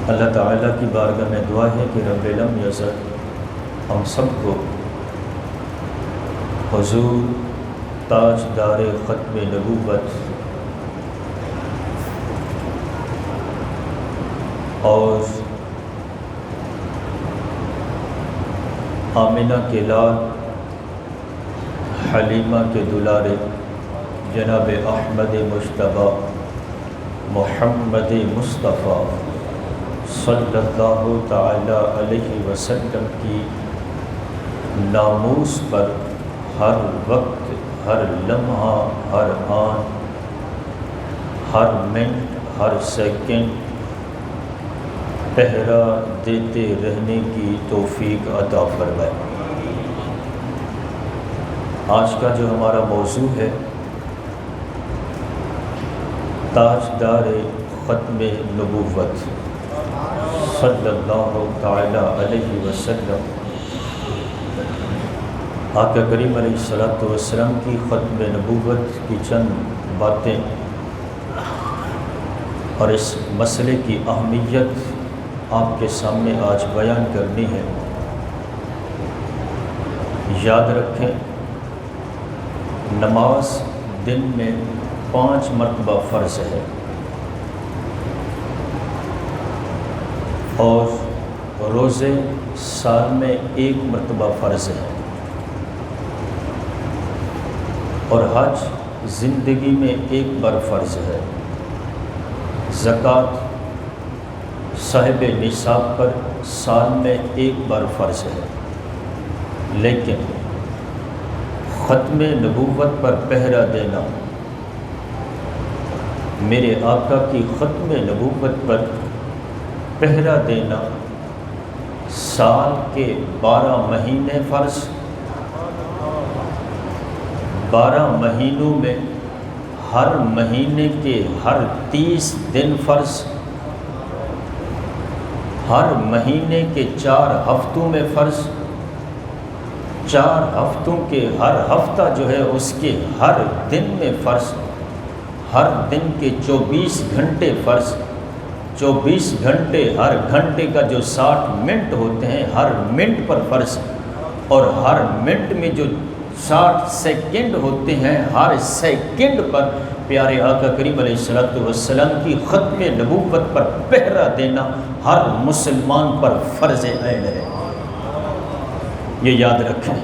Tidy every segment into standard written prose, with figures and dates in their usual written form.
اللہ تعالیٰ کی بارگاہ میں دعا ہے کہ رب لم یزل ہم سب کو حضور تاجدار ختم نبوت اور آمنہ کے لال حلیمہ کے دلارے جناب احمد مجتبیٰ محمد مصطفیٰ صلی اللہ تعالی علیہ وسلم کی ناموس پر ہر وقت، ہر لمحہ، ہر آن، ہر منٹ، ہر سیکنڈ پہرا دیتے رہنے کی توفیق عطا فرمائے۔ آج کا جو ہمارا موضوع ہے تاجدار ختم نبوت صلی اللہ تعالی علیہ وسلم، آقا کریم علیہ الصلوۃ والسلام کی ختم نبوت کی چند باتیں اور اس مسئلے کی اہمیت آپ کے سامنے آج بیان کرنی ہے۔ یاد رکھیں، نماز دن میں 5 مرتبہ فرض ہے اور روزے سال میں 1 مرتبہ فرض ہے اور حج زندگی میں 1 بار فرض ہے۔ زکوٰۃ صاحب نصاب پر سال میں 1 بار فرض ہے، لیکن ختم نبوت پر پہرا دینا، میرے آقا کی ختم نبوت پر پہرا دینا سال کے 12 مہینے فرض، 12 مہینوں میں ہر مہینے کے ہر 30 دن فرض، ہر مہینے کے 4 ہفتوں میں فرض، 4 ہفتوں کے ہر ہفتہ جو ہے اس کے ہر دن میں فرض، ہر دن کے 24 گھنٹے فرض، 24 گھنٹے ہر گھنٹے کا جو 60 منٹ ہوتے ہیں ہر منٹ پر فرض، اور ہر منٹ میں جو 60 سیکنڈ ہوتے ہیں ہر سیکنڈ پر پیارے آقا کریم علیہ الصلوۃ والسلام کی ختم نبوت پر پہرا دینا ہر مسلمان پر فرض عین ہے۔ یہ یاد رکھیں۔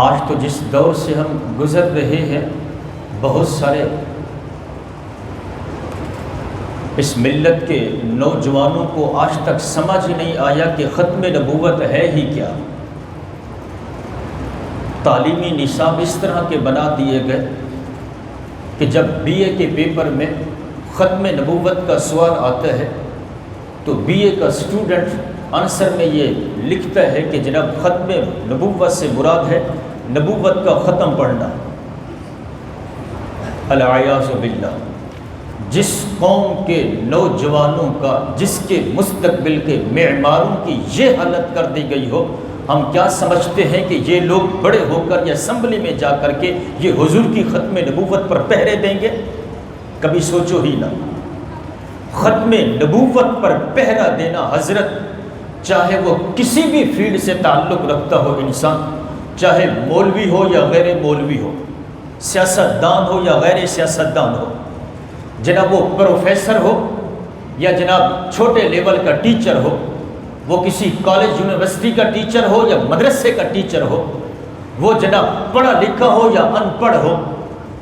آج تو جس دور سے ہم گزر رہے ہیں، بہت سارے اس ملت کے نوجوانوں کو آج تک سمجھ ہی نہیں آیا کہ ختم نبوت ہے ہی کیا۔ تعلیمی نصاب اس طرح کے بنا دیے گئے کہ جب بی اے کے پیپر میں ختم نبوت کا سوال آتا ہے تو بی اے کا اسٹوڈنٹ آنسر میں یہ لکھتا ہے کہ جناب ختم نبوت سے مراد ہے نبوت کا ختم پڑھنا۔ العیاذ باللہ، جس قوم کے نوجوانوں کا، جس کے مستقبل کے معماروں کی یہ حالت کر دی گئی ہو، ہم کیا سمجھتے ہیں کہ یہ لوگ بڑے ہو کر یا اسمبلی میں جا کر کے یہ حضور کی ختم نبوت پر پہرے دیں گے؟ کبھی سوچو ہی نہ۔ ختم نبوت پر پہرا دینا حضرت، چاہے وہ کسی بھی فیلڈ سے تعلق رکھتا ہو انسان، چاہے مولوی ہو یا غیر مولوی ہو، سیاست دان ہو یا غیر سیاست دان ہو، جناب وہ پروفیسر ہو یا جناب چھوٹے لیول کا ٹیچر ہو، وہ کسی کالج یونیورسٹی کا ٹیچر ہو یا مدرسے کا ٹیچر ہو، وہ جناب پڑھا لکھا ہو یا ان پڑھ ہو،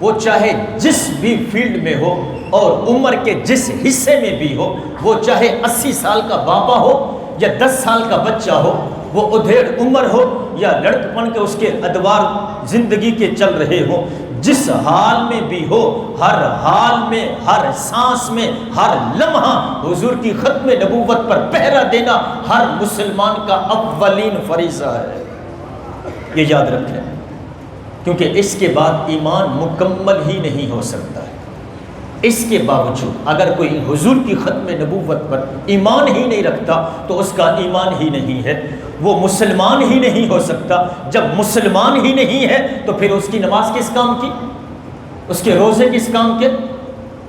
وہ چاہے جس بھی فیلڈ میں ہو اور عمر کے جس حصے میں بھی ہو، وہ چاہے 80 سال کا بابا ہو یا 10 سال کا بچہ ہو، وہ ادھیڑ عمر ہو یا لڑکپن کے اس کے ادوار زندگی کے چل رہے ہوں، جس حال میں بھی ہو، ہر حال میں، ہر سانس میں، ہر لمحہ حضور کی ختم نبوت پر پہرا دینا ہر مسلمان کا اولین فریضہ ہے۔ یہ یاد رکھیں، کیونکہ اس کے بعد ایمان مکمل ہی نہیں ہو سکتا ہے۔ اس کے باوجود اگر کوئی حضور کی ختم نبوت پر ایمان ہی نہیں رکھتا تو اس کا ایمان ہی نہیں ہے، وہ مسلمان ہی نہیں ہو سکتا۔ جب مسلمان ہی نہیں ہے تو پھر اس کی نماز کس کام کی، اس کے روزے کس کام کے،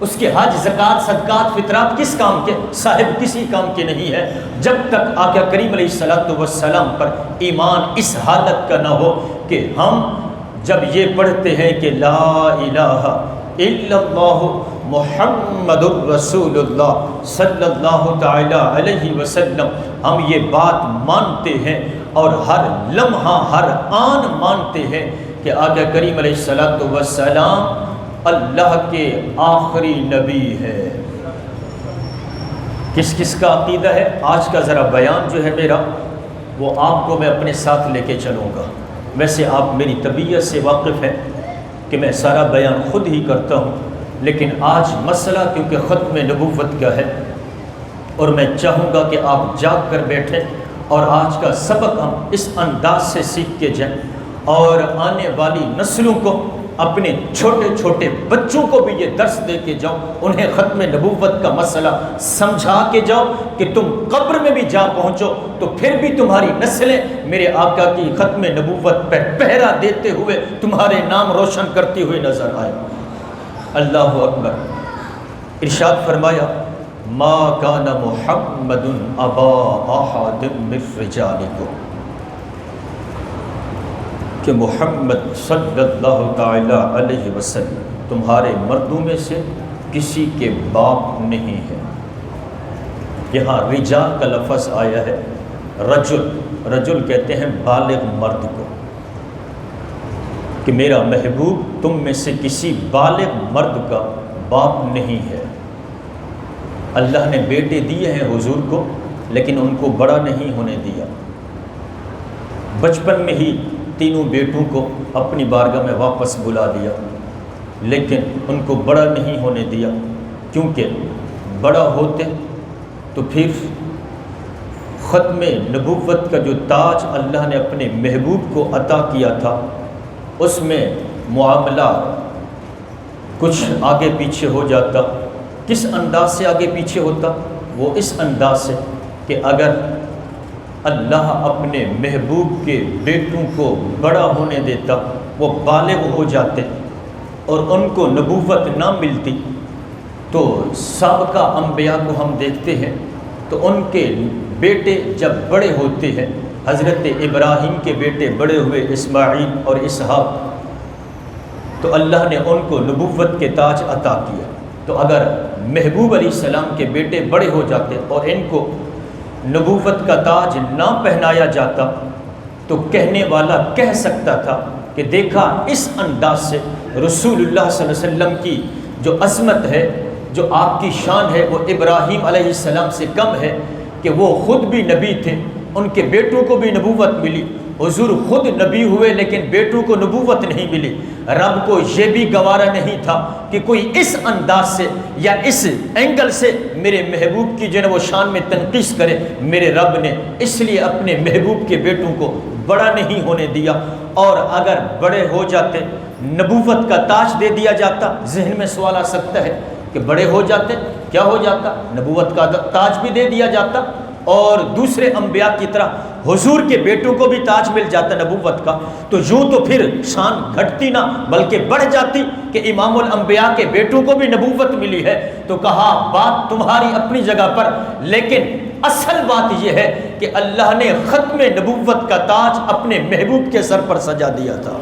اس کے حج زکوٰۃ صدقات فطرات کس کام کے؟ صاحب کسی کام کے نہیں ہے جب تک آقا کریم علیہ الصلوۃ والسلام پر ایمان اس حالت کا نہ ہو کہ ہم جب یہ پڑھتے ہیں کہ لا الہ الا اللہ محمد الرسول اللہ صلی اللہ تعالی علیہ وسلم، ہم یہ بات مانتے ہیں اور ہر لمحہ ہر آن مانتے ہیں کہ آقا کریم علیہ الصلوۃ والسلام اللہ کے آخری نبی ہے۔ کس کس کا عقیدہ ہے؟ آج کا ذرا بیان جو ہے میرا وہ آپ کو میں اپنے ساتھ لے کے چلوں گا۔ ویسے آپ میری طبیعت سے واقف ہیں کہ میں سارا بیان خود ہی کرتا ہوں، لیکن آج مسئلہ کیونکہ ختم نبوت کا ہے اور میں چاہوں گا کہ آپ جاگ کر بیٹھیں اور آج کا سبق ہم اس انداز سے سیکھ کے جائیں اور آنے والی نسلوں کو، اپنے چھوٹے چھوٹے بچوں کو بھی یہ درس دے کے جاؤ، انہیں ختم نبوت کا مسئلہ سمجھا کے جاؤ کہ تم قبر میں بھی جا پہنچو تو پھر بھی تمہاری نسلیں میرے آقا کی ختم نبوت پر پہرا دیتے ہوئے تمہارے نام روشن کرتی ہوئی نظر آئے۔ اللہ اکبر۔ ارشاد فرمایا ما کان محمد ابا احد من رجالکم، کہ محمد صلی اللہ تعالی علیہ وسلم تمہارے مردوں میں سے کسی کے باپ نہیں ہے۔ یہاں رجال کا لفظ آیا ہے، رجل، رجل کہتے ہیں بالغ مرد کو، کہ میرا محبوب تم میں سے کسی بالغ مرد کا باپ نہیں ہے۔ اللہ نے بیٹے دیے ہیں حضور کو، لیکن ان کو بڑا نہیں ہونے دیا۔ بچپن میں ہی تینوں بیٹوں کو اپنی بارگاہ میں واپس بلا دیا، لیکن ان کو بڑا نہیں ہونے دیا، کیونکہ بڑا ہوتے تو پھر ختم نبوت کا جو تاج اللہ نے اپنے محبوب کو عطا کیا تھا اس میں معاملہ کچھ آگے پیچھے ہو جاتا۔ کس انداز سے آگے پیچھے ہوتا؟ وہ اس انداز سے کہ اگر اللہ اپنے محبوب کے بیٹوں کو بڑا ہونے دیتا، وہ بالغ ہو جاتے اور ان کو نبوت نہ ملتی، تو سابقہ انبیاء کو ہم دیکھتے ہیں تو ان کے بیٹے جب بڑے ہوتے ہیں، حضرت ابراہیم کے بیٹے بڑے ہوئے اسماعیل اور اسحاق، تو اللہ نے ان کو نبوت کے تاج عطا کیا۔ تو اگر محبوب علیہ السلام کے بیٹے بڑے ہو جاتے اور ان کو نبوت کا تاج نہ پہنایا جاتا تو کہنے والا کہہ سکتا تھا کہ دیکھا اس انداز سے رسول اللہ صلی اللہ علیہ وسلم کی جو عظمت ہے، جو آپ کی شان ہے، وہ ابراہیم علیہ السلام سے کم ہے کہ وہ خود بھی نبی تھے، ان کے بیٹوں کو بھی نبوت ملی، حضور خود نبی ہوئے لیکن بیٹوں کو نبوت نہیں ملی۔ رب کو یہ بھی گوارا نہیں تھا کہ کوئی اس انداز سے یا اس اینگل سے میرے محبوب کی جو ہے وہ شان میں تنقیص کرے۔ میرے رب نے اس لیے اپنے محبوب کے بیٹوں کو بڑا نہیں ہونے دیا، اور اگر بڑے ہو جاتے نبوت کا تاج دے دیا جاتا۔ ذہن میں سوال آ سکتا ہے کہ بڑے ہو جاتے کیا ہو جاتا؟ نبوت کا تاج بھی دے دیا جاتا، اور دوسرے انبیاء کی طرح حضور کے بیٹوں کو بھی تاج مل جاتا نبوت کا، تو یوں تو پھر شان گھٹتی نہ بلکہ بڑھ جاتی کہ امام الانبیاء کے بیٹوں کو بھی نبوت ملی ہے۔ تو کہا بات تمہاری اپنی جگہ پر، لیکن اصل بات یہ ہے کہ اللہ نے ختم نبوت کا تاج اپنے محبوب کے سر پر سجا دیا تھا۔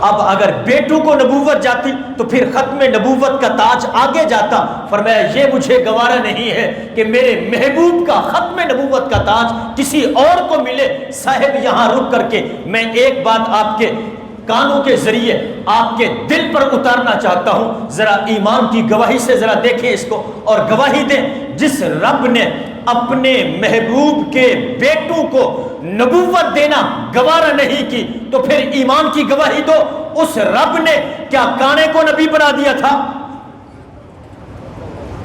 اب اگر بیٹوں کو نبوت جاتی تو پھر ختم نبوت کا تاج آگے جاتا۔ فرمایا یہ مجھے گوارا نہیں ہے کہ میرے محبوب کا ختم نبوت کا تاج کسی اور کو ملے۔ صاحب یہاں رک کر کے میں ایک بات آپ کے کانوں کے ذریعے آپ کے دل پر اتارنا چاہتا ہوں، ذرا ایمان کی گواہی سے ذرا دیکھیں اس کو اور گواہی دیں۔ جس رب نے اپنے محبوب کے بیٹوں کو نبوت دینا گوارا نہیں کی تو پھر ایمان کی گواہی دو۔ اس رب نے کیا کانے کو نبی بنا دیا تھا؟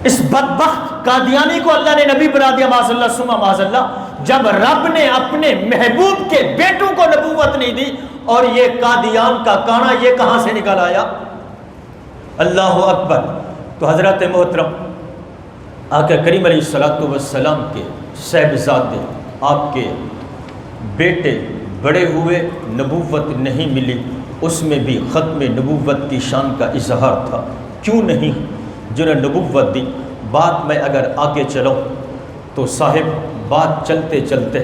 اس بدبخت قادیانی کو اللہ نے نبی بنا دیا، معاذ اللہ ثم معاذ اللہ، جب رب نے اپنے محبوب کے بیٹوں کو نبوت نہیں دی۔ اور یہ قادیان کا کانا یہ کہاں سے نکل آیا؟ اللہ اکبر۔ تو حضرت محترم آقا کریم علیہ الصلوۃ والسلام کے صاحبزادے، آپ کے بیٹے بڑے ہوئے، نبوت نہیں ملی، اس میں بھی ختم نبوت کی شان کا اظہار تھا۔ کیوں نہیں؟ جنہیں نبوت دی۔ بات میں اگر آگے چلوں تو صاحب بات چلتے چلتے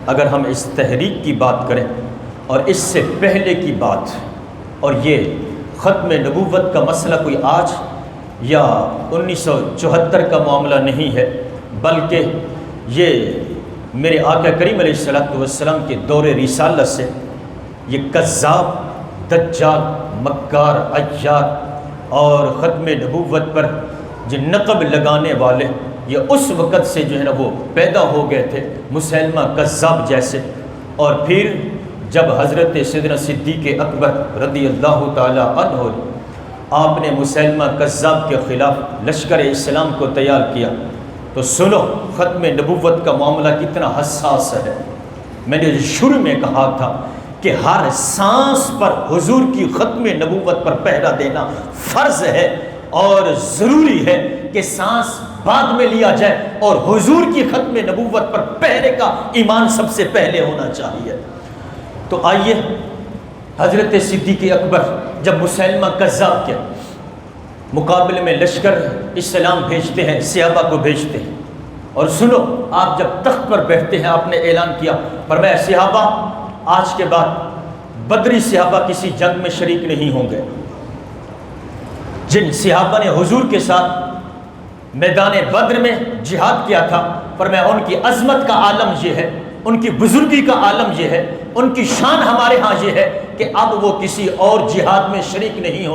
اگر ہم اس تحریک کی بات کریں اور اس سے پہلے کی بات، اور یہ ختم نبوت کا مسئلہ کوئی آج یا 1974 کا معاملہ نہیں ہے، بلکہ یہ میرے آقا کریم علیہ الصلوۃ والسلام کے دور رسالت سے یہ کذاب، دجال، مکار، عیار اور ختم نبوت پر جو نقب لگانے والے، یہ اس وقت سے جو ہے نا وہ پیدا ہو گئے تھے، مسیلمہ کذاب جیسے۔ اور پھر جب حضرت سیدنا صدیق اکبر رضی اللہ تعالی عنہ آپ نے مسیلمہ کذاب کے خلاف لشکر اسلام کو تیار کیا، تو سنو ختم نبوت کا معاملہ کتنا حساس ہے۔ میں نے شروع میں کہا تھا کہ ہر سانس پر حضور کی ختم نبوت پر پہرا دینا فرض ہے، اور ضروری ہے کہ سانس بعد میں لیا جائے، اور حضور کی ختم نبوت پر پہرے کا ایمان سب سے پہلے ہونا چاہیے۔ تو آئیے حضرت صدیق اکبر جب مسیلمہ کذاب کے مقابلے میں لشکر اسلام بھیجتے ہیں، صحابہ کو بھیجتے ہیں، اور سنو آپ جب تخت پر بیٹھتے ہیں آپ نے اعلان کیا، فرمایا صحابہ آج کے بعد بدری صحابہ کسی جنگ میں شریک نہیں ہوں گے۔ جن صحابہ نے حضور کے ساتھ میدان بدر میں جہاد کیا تھا، فرمایا ان کی عظمت کا عالم یہ ہے، ان کی بزرگی کا عالم یہ ہے، ان کی شان ہمارے ہاں یہ ہے کہ اب وہ کسی اور جہاد میں شریک نہیں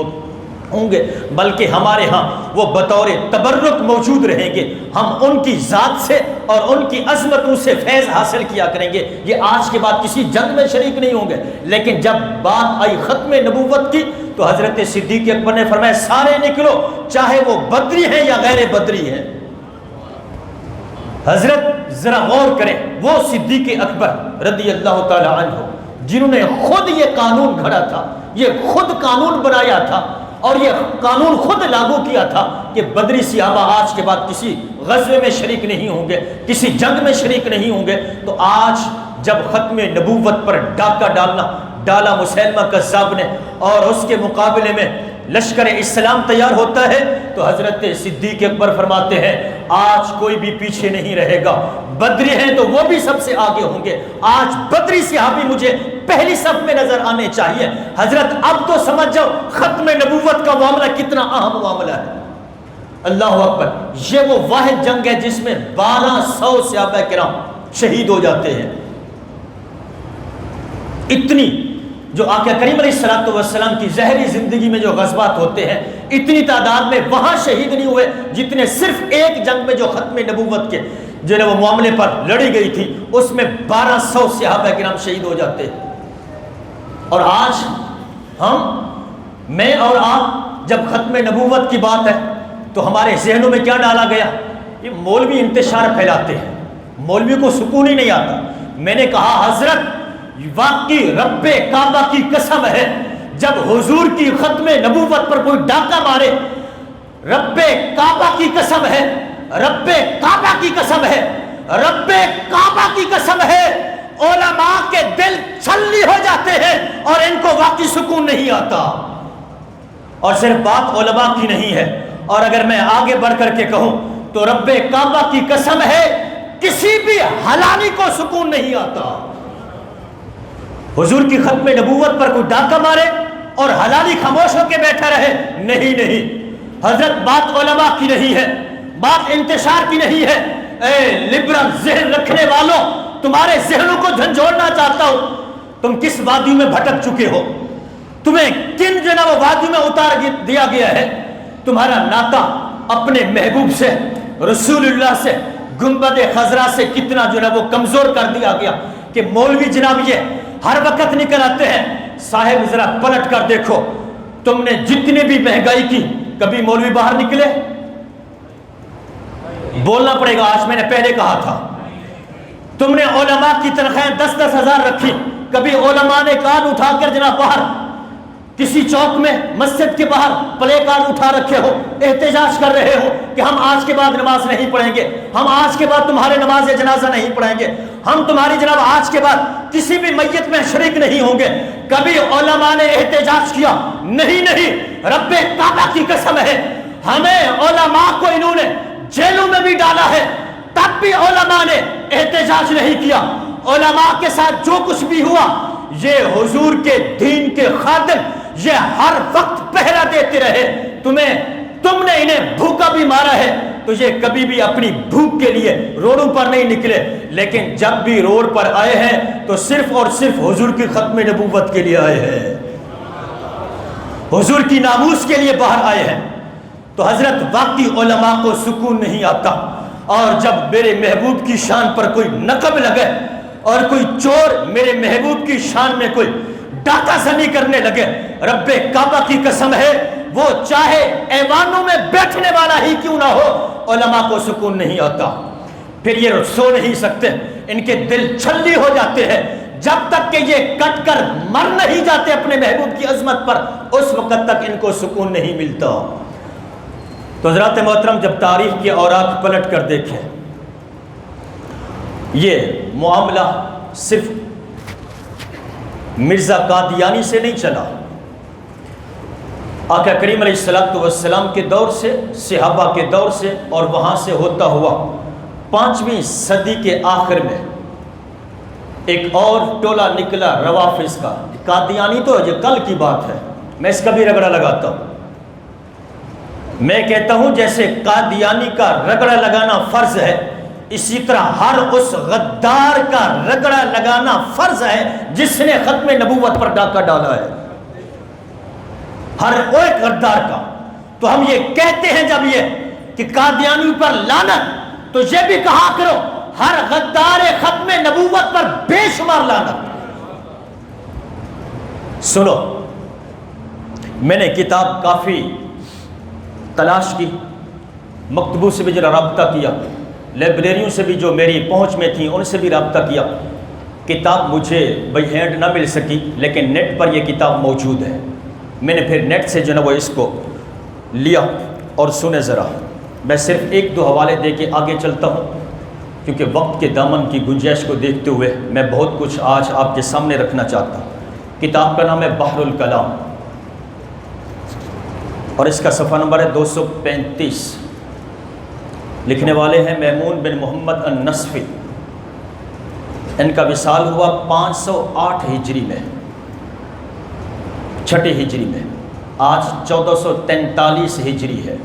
ہوں گے، بلکہ ہمارے ہاں وہ بطور تبرک موجود رہیں گے، ہم ان کی ذات سے اور ان کی عظمتوں سے فیض حاصل کیا کریں گے، یہ آج کے بعد کسی جنگ میں شریک نہیں ہوں گے۔ لیکن جب بات آئی ختم نبوت کی تو حضرت صدیق اکبر نے فرمایا سارے نکلو، چاہے وہ بدری ہیں یا غیر بدری ہیں۔ حضرت ذرا غور کریں، وہ صدیق اکبر رضی اللہ تعالی عنہ جنہوں نے خود یہ قانون گھڑا تھا، یہ خود قانون بنایا تھا اور یہ قانون خود لاگو کیا تھا کہ بدری صحابہ آج کے بعد کسی غزوے میں شریک نہیں ہوں گے، کسی جنگ میں شریک نہیں ہوں گے، تو آج جب ختم نبوت پر ڈاکہ ڈالا مسیلمہ کذاب نے اور اس کے مقابلے میں لشکر اسلام تیار ہوتا ہے، تو حضرت صدیق اکبر فرماتے ہیں آج کوئی بھی پیچھے نہیں رہے گا، بدری ہیں تو وہ بھی سب سے آگے ہوں گے، آج بدری صحابی مجھے پہلی صف میں نظر آنے چاہیے۔ حضرت اب تو سمجھ جاؤ ختم نبوت کا معاملہ کتنا اہم معاملہ ہے۔ اللہ اکبر، یہ وہ واحد جنگ ہے جس میں 1200 صحابہ کرام شہید ہو جاتے ہیں۔ اتنی جو آقا کریم علیہ الصلوۃ والسلام کی ظاہری زندگی میں جو غزوات ہوتے ہیں، اتنی تعداد میں وہاں شہید نہیں ہوئے جتنے صرف ایک جنگ میں جو ختم نبوت کے جو وہ معاملے پر لڑی گئی تھی اس میں 1200 صحابہ کرام شہید ہو جاتے ہیں۔ اور آج میں اور آپ جب ختم نبوت کی بات ہے تو ہمارے ذہنوں میں کیا ڈالا گیا؟ یہ مولوی انتشار پھیلاتے ہیں، مولوی کو سکون ہی نہیں آتا۔ میں نے کہا حضرت واقعی رب کعبہ کی قسم ہے، جب حضور کی ختم نبوت پر کوئی ڈاکہ مارے، رب کعبہ کی قسم ہے، رب کعبہ کی قسم ہے، رب کعبہ کی قسم ہے، علماء کے دل چھلنی ہو جاتے ہیں اور ان کو واقعی سکون نہیں آتا۔ اور صرف بات علماء کی نہیں ہے، اور اگر میں آگے بڑھ کر کے کہوں تو رب کعبہ کی قسم ہے کسی بھی حلالی کو سکون نہیں آتا۔ حضور کی ختم نبوت پر کوئی ڈاکہ مارے اور حلالی خاموش ہو کے بیٹھا رہے، نہیں حضرت بات علماء کی نہیں ہے، بات انتشار کی نہیں ہے۔ اے لبرل ذہن رکھنے والوں، تمہارے ذہنوں کو جھنجھوڑنا چاہتا ہوں۔ تم کس وادی میں بھٹک چکے ہو؟ تمہیں کن جناب وادی میں اتار دیا گیا ہے؟ تمہارا ناطہ اپنے محبوب سے، رسول اللہ سے، گنبد خضرا سے کتنا جو ہے وہ کمزور کر دیا گیا کہ مولوی جناب یہ ہر وقت نکل آتے ہیں۔ صاحب ذرا پلٹ کر دیکھو، تم نے جتنی بھی مہنگائی کی، کبھی مولوی باہر نکلے؟ بولنا پڑے گا، آج میں نے پہلے کہا تھا۔ تم نے علماء کی تنخواہیں 10-10 ہزار رکھی، کبھی علماء نے کان اٹھا کر جناب باہر کسی چوک میں مسجد کے باہر پلے کارڈ اٹھا رکھے ہو، احتجاج کر رہے ہو کہ ہم آج کے بعد نماز نہیں پڑھیں گے، ہم آج کے بعد تمہارے نماز جنازہ نہیں پڑھیں گے، ہم تمہاری جناب آج کے بعد کسی بھی میت میں شریک نہیں ہوں گے، کبھی علماء نے احتجاج کیا؟ نہیں، رب کعبہ کی قسم ہے، ہمیں علماء کو انہوں نے جیلوں میں بھی ڈالا ہے، تب بھی علماء نے احتجاج نہیں کیا۔ علماء کے ساتھ جو کچھ بھی ہوا، یہ حضور کے دین کے خادم یہ ہر وقت پہرا دیتے رہے۔ تم نے انہیں بھوکا بھی مارا ہے تو یہ کبھی بھی اپنی بھوک کے لیے روڈوں پر نہیں نکلے، لیکن جب بھی روڈ پر آئے ہیں تو صرف اور صرف حضور کی ختم نبوت کے لیے آئے ہیں، حضور کی ناموس کے لیے باہر آئے ہیں۔ تو حضرت واقعی علماء کو سکون نہیں آتا، اور جب میرے محبوب کی شان پر کوئی نقب لگے اور کوئی چور میرے محبوب کی شان میں کوئی ڈاکہ زنی کرنے لگے، رب کعبہ کی قسم ہے وہ چاہے ایوانوں میں بیٹھنے والا ہی کیوں نہ ہو، علماء کو سکون نہیں آتا۔ پھر یہ سو نہیں سکتے، ان کے دل چھلی ہو جاتے ہیں، جب تک کہ یہ کٹ کر مر نہیں جاتے اپنے محبوب کی عظمت پر، اس وقت تک ان کو سکون نہیں ملتا۔ تو حضرات محترم، جب تاریخ کے اوراق پلٹ کر دیکھیں، یہ معاملہ صرف مرزا قادیانی سے نہیں چلا، آقا کریم علیہ السلام کے دور سے، صحابہ کے دور سے، اور وہاں سے ہوتا ہوا 5ویں صدی کے آخر میں ایک اور ٹولہ نکلا روافض کا۔ قادیانی تو یہ کل کی بات ہے، میں اس کا بھی رگڑا لگاتا ہوں۔ میں کہتا ہوں جیسے قادیانی کا رگڑا لگانا فرض ہے، اسی طرح ہر اس غدار کا رگڑا لگانا فرض ہے جس نے ختم نبوت پر ڈاکہ ڈالا ہے، ہر ایک غدار کا۔ تو ہم یہ کہتے ہیں جب یہ کہ قادیانی پر لعنت، تو یہ بھی کہا کرو ہر غدار ختم نبوت پر بے شمار لعنت۔ سنو، میں نے کتاب کافی تلاش کی، مکتبوں سے بھی ذرا رابطہ کیا، لائبریریوں سے بھی جو میری پہنچ میں تھیں ان سے بھی رابطہ کیا۔ کتاب مجھے بائی ہینڈ نہ مل سکی، لیکن نیٹ پر یہ کتاب موجود ہے۔ میں نے پھر نیٹ سے جو ہے وہ اس کو لیا، اور سنیں ذرا، میں صرف 1-2 حوالے دے کے آگے چلتا ہوں، کیونکہ وقت کے دامن کی گنجائش کو دیکھتے ہوئے میں بہت کچھ آج آپ کے سامنے رکھنا چاہتا ہوں۔ کتاب کا نام ہے بحر الکلام، اور اس کا صفحہ نمبر ہے 235۔ لکھنے والے ہیں میمون بن محمد النصفی۔ ان کا وصال ہوا 508 ہجری میں، 6 ہجری میں، آج 1443 ہجری ہے،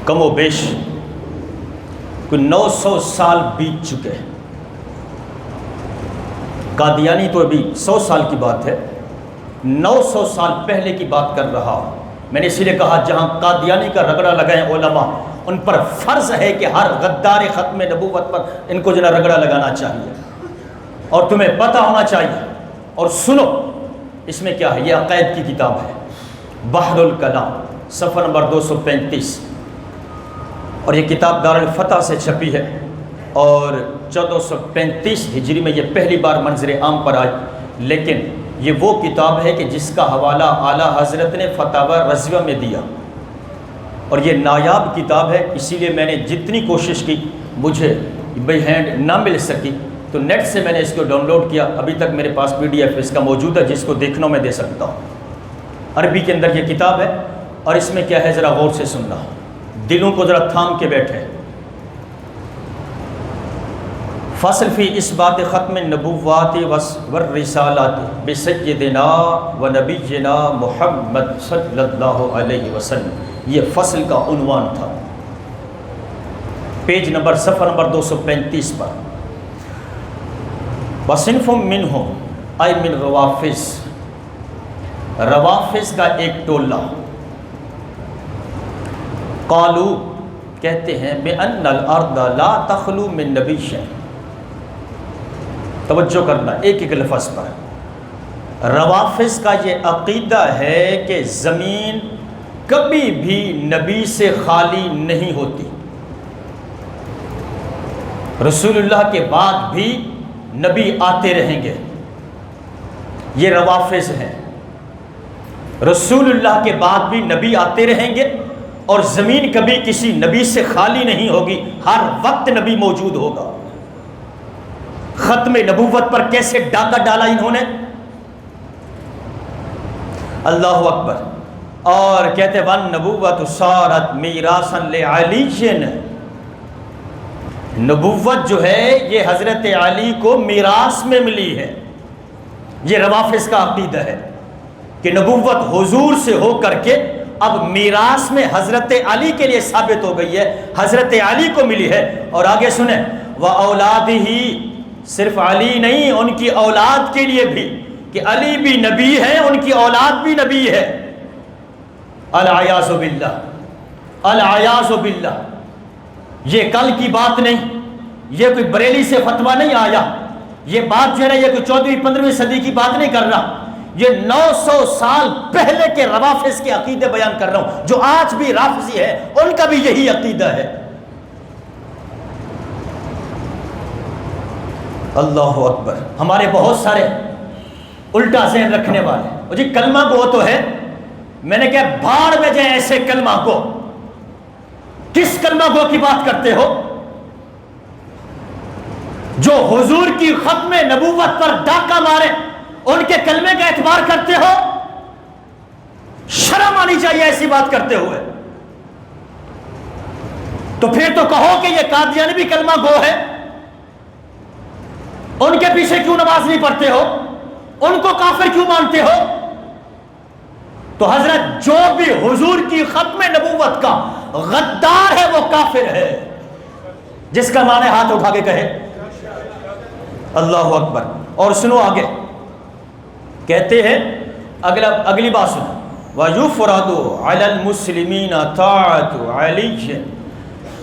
کم و بیش کوئی 900 سال بیت چکے۔ قادیانی تو ابھی 100 سال کی بات ہے، 900 سال پہلے کی بات کر رہا ہوں۔ میں نے اسی لیے کہا جہاں قادیانی کا رگڑا لگائیں علماء، ان پر فرض ہے کہ ہر غدار ختم نبوت پر ان کو جنا رگڑا لگانا چاہیے، اور تمہیں پتہ ہونا چاہیے۔ اور سنو اس میں کیا ہے، یہ عقائد کی کتاب ہے، بحر الکلام، صفحہ نمبر 235، اور یہ کتاب دارالفتح سے چھپی ہے، اور 1435 ہجری میں یہ پہلی بار منظر عام پر آئی۔ لیکن یہ وہ کتاب ہے کہ جس کا حوالہ اعلیٰ حضرت نے فتاوی رضویہ میں دیا، اور یہ نایاب کتاب ہے، اسی لیے میں نے جتنی کوشش کی مجھے بائی ہینڈ نہ مل سکی، تو نیٹ سے میں نے اس کو ڈاؤن لوڈ کیا۔ ابھی تک میرے پاس PDF اس کا موجود ہے، جس کو دیکھنا میں دے سکتا ہوں۔ عربی کے اندر یہ کتاب ہے، اور اس میں کیا ہے ذرا غور سے سننا، دلوں کو ذرا تھام کے بیٹھے۔ فصل فی اس بات ختم النبوات والرسالات بسیدنا و نبینا محمد صلی اللہ علیہ وسلم، یہ فصل کا عنوان تھا، پیج نمبر صفحہ نمبر 235 پر۔ وصنف منہم ای من روافض، روافض کا ایک ٹولہ، قالو کہتے ہیں بأن الارض لا تخلو من نبی شیء۔ توجہ کرنا ایک ایک لفظ پر۔ روافض کا یہ عقیدہ ہے کہ زمین کبھی بھی نبی سے خالی نہیں ہوتی، رسول اللہ کے بعد بھی نبی آتے رہیں گے، یہ روافض ہیں۔ رسول اللہ کے بعد بھی نبی آتے رہیں گے، اور زمین کبھی کسی نبی سے خالی نہیں ہوگی، ہر وقت نبی موجود ہوگا۔ ختم نبوت پر کیسے ڈاکہ ڈالا انہوں نے، اللہ اکبر۔ اور کہتے ون نبوت صارت میراثا لعلی، نبوت جو ہے یہ حضرت علی کو میراث میں ملی ہے۔ یہ روافظ کا عقیدہ ہے کہ نبوت حضور سے ہو کر کے اب میراث میں حضرت علی کے لیے ثابت ہو گئی ہے، حضرت علی کو ملی ہے۔ اور آگے سنیں وَأَوْلَادِهِ، صرف علی نہیں، ان کی اولاد کے لیے بھی، کہ علی بھی نبی ہے، ان کی اولاد بھی نبی ہے۔ العیاذ باللہ، العیاذ باللہ۔ یہ کل کی بات نہیں، یہ کوئی بریلی سے فتویٰ نہیں آیا، یہ بات جو ہے یہ کوئی 14ویں 15ویں صدی کی بات نہیں کر رہا، یہ 900 سال پہلے کے روافظ کے عقیدے بیان کر رہا ہوں، جو آج بھی رافضی ہے ان کا بھی یہی عقیدہ ہے۔ اللہ اکبر۔ ہمارے بہت سارے الٹا ذہن رکھنے والے، جی کلمہ گو تو ہے، میں نے کہا بھاڑ میں جائیں ایسے کلمہ گو، کس کلمہ گو کی بات کرتے ہو جو حضور کی ختم نبوت پر ڈاکہ مارے، ان کے کلمے کا اعتبار کرتے ہو؟ شرم آنی چاہیے ایسی بات کرتے ہوئے۔ تو پھر تو کہو کہ یہ قادیانی بھی کلمہ گو ہے، ان کے پیچھے کیوں نماز نہیں پڑھتے ہو، ان کو کافر کیوں مانتے ہو؟ تو حضرت جو بھی حضور کی ختم نبوت کا غدار ہے وہ کافر ہے، جس کا معنی ہاتھ اٹھا کے کہے اللہ اکبر۔ اور سنو آگے کہتے ہیں اگلی بات سنو وَيُفْرَضُ عَلَى الْمُسْلِمِينَ طَاعَةُ عَلِيٍّ،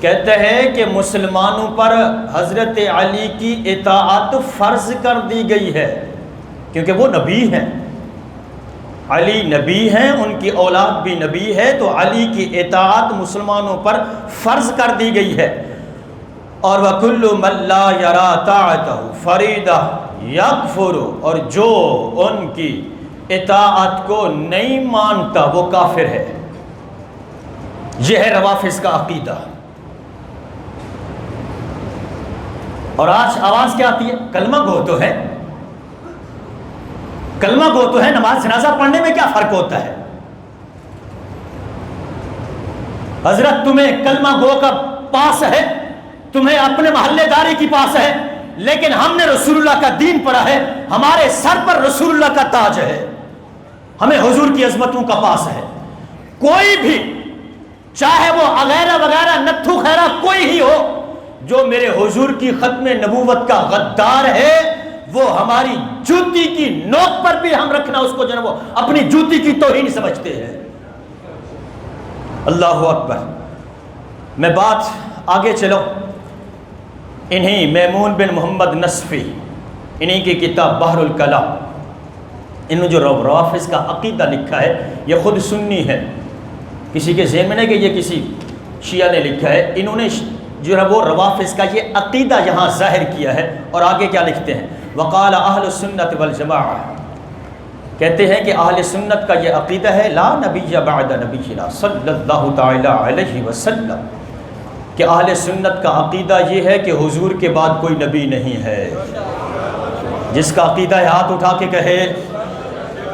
کہتے ہیں کہ مسلمانوں پر حضرت علی کی اطاعت فرض کر دی گئی ہے، کیونکہ وہ نبی ہیں، علی نبی ہیں، ان کی اولاد بھی نبی ہے، تو علی کی اطاعت مسلمانوں پر فرض کر دی گئی ہے۔ اور وَكُلُّ مَن لَّا يَرَىٰ طَاعَتَهُ فَرِيضَةً يَكْفُرُ، اور جو ان کی اطاعت کو نہیں مانتا وہ کافر ہے۔ یہ ہے روافظ کا عقیدہ۔ اور آج آواز کیا آتی ہے؟ کلمہ گو تو ہے، کلمہ گو تو ہے، نماز جنازہ پڑھنے میں کیا فرق ہوتا ہے؟ حضرت تمہیں کلمہ گو کا پاس ہے، تمہیں اپنے محلے داری کی پاس ہے، لیکن ہم نے رسول اللہ کا دین پڑھا ہے، ہمارے سر پر رسول اللہ کا تاج ہے، ہمیں حضور کی عظمتوں کا پاس ہے۔ کوئی بھی چاہے وہ اغیرہ وغیرہ نتھو خیرہ کوئی ہی ہو، جو میرے حضور کی ختم نبوت کا غدار ہے، وہ ہماری جوتی کی نوک پر بھی ہم رکھنا اس کو جو ہے وہ اپنی جوتی کی توہین سمجھتے ہیں۔ اللہ اکبر۔ میں بات آگے چلو، انہی میمون بن محمد نصفی، انہی کی کتاب بحر الکلام، انہوں جو روافظ کا عقیدہ لکھا ہے یہ خود سنی ہے، کسی کے ذہن میں نہیں کہ یہ کسی شیعہ نے لکھا ہے، انہوں نے جو ہے وہ روافظ کا یہ عقیدہ یہاں ظاہر کیا ہے۔ اور آگے کیا لکھتے ہیں؟ وقال اہل السنت والجماعہ، کہتے ہیں کہ اہل سنت کا یہ عقیدہ ہے لا نبی بعد نبینا صلی اللہ تعالی علیہ وسلم، کہ اہل سنت کا عقیدہ یہ ہے کہ حضور کے بعد کوئی نبی نہیں ہے۔ جس کا عقیدہ ہے ہاتھ اٹھا کے کہے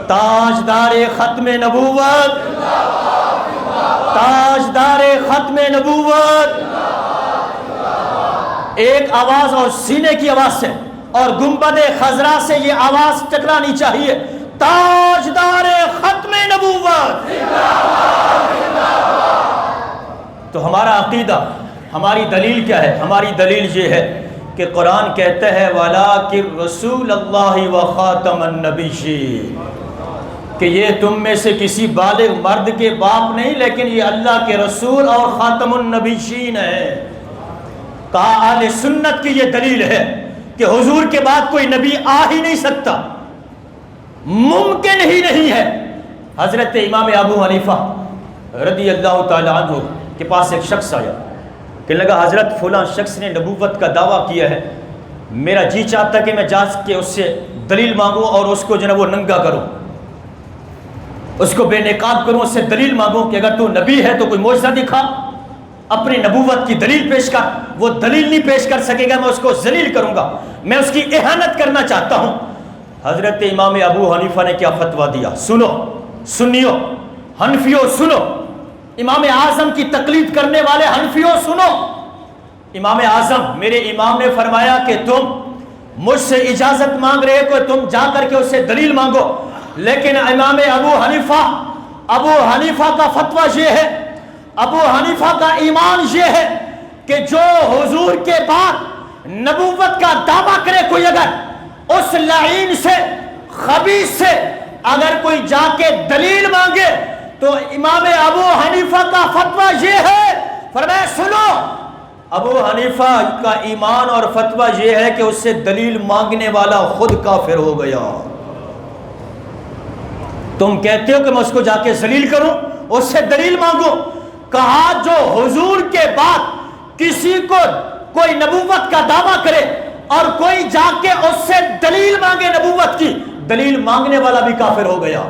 تاجدار ختم نبوت، تاجدار ختم نبوت۔ ایک آواز اور سینے کی آواز سے اور گنبد خضرا سے یہ آواز ٹکرانی چاہیے، تاجدار ختم نبوت۔ تو ہمارا عقیدہ، ہماری دلیل کیا ہے؟ ہماری دلیل یہ ہے کہ قرآن کہتا ہے وَلَٰكِن رسول اللہ وخاتم النبیین، کہ یہ تم میں سے کسی بالغ مرد کے باپ نہیں، لیکن یہ اللہ کے رسول اور خاتم النبیین ہے۔ کہا اہل سنت کی یہ دلیل ہے کہ حضور کے بعد کوئی نبی آ ہی نہیں سکتا، ممکن ہی نہیں ہے۔ حضرت امام ابو حنیفہ رضی اللہ تعالی عنہ کے پاس ایک شخص آیا، کہنے لگا حضرت فلاں شخص نے نبوت کا دعویٰ کیا ہے، میرا جی چاہتا کہ میں جا کے اس سے دلیل مانگوں اور اس کو جو ہے وہ ننگا کروں، اس کو بے نقاب کروں، اس سے دلیل مانگوں کہ اگر تو نبی ہے تو کوئی معجزہ دکھا، اپنی نبوت کی دلیل پیش کر۔ وہ دلیل نہیں پیش کر سکے گا، میں اس کو ذلیل کروں گا، میں اس کی اہانت کرنا چاہتا ہوں۔ حضرت امام ابو حنیفہ نے کیا فتویٰ دیا؟ سنو سنیو، حنفیوں سنو، امام اعظم کی تقلید کرنے والے حنفیوں سنو، امام اعظم میرے امام نے فرمایا کہ تم مجھ سے اجازت مانگ رہے ہو، تم جا کر کے اس سے دلیل مانگو، لیکن امام ابو حنیفہ کا فتویٰ یہ ہے، ابو حنیفہ کا ایمان یہ ہے کہ جو حضور کے بعد نبوت کا دعویٰ کرے کوئی، اگر اس لعین سے خبیث سے اگر کوئی جا کے دلیل مانگے تو امام ابو حنیفہ کا فتویٰ یہ ہے، فرمایا سنو، ابو حنیفہ کا ایمان اور فتویٰ یہ ہے کہ اس سے دلیل مانگنے والا خود کافر ہو گیا۔ تم کہتے ہو کہ میں اس کو جا کے ذلیل کروں، اس سے دلیل مانگوں، کہا جو حضور کے بعد کسی کو کوئی نبوت کا دعویٰ کرے اور کوئی جا کے اس سے دلیل مانگے نبوت کی، دلیل مانگنے والا بھی کافر ہو گیا۔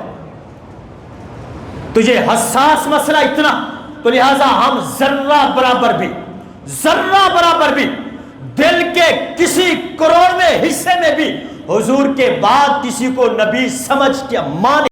تو یہ حساس مسئلہ اتنا، تو لہٰذا ہم ذرہ برابر بھی دل کے کسی کروڑویں حصے میں بھی حضور کے بعد کسی کو نبی سمجھ کے مان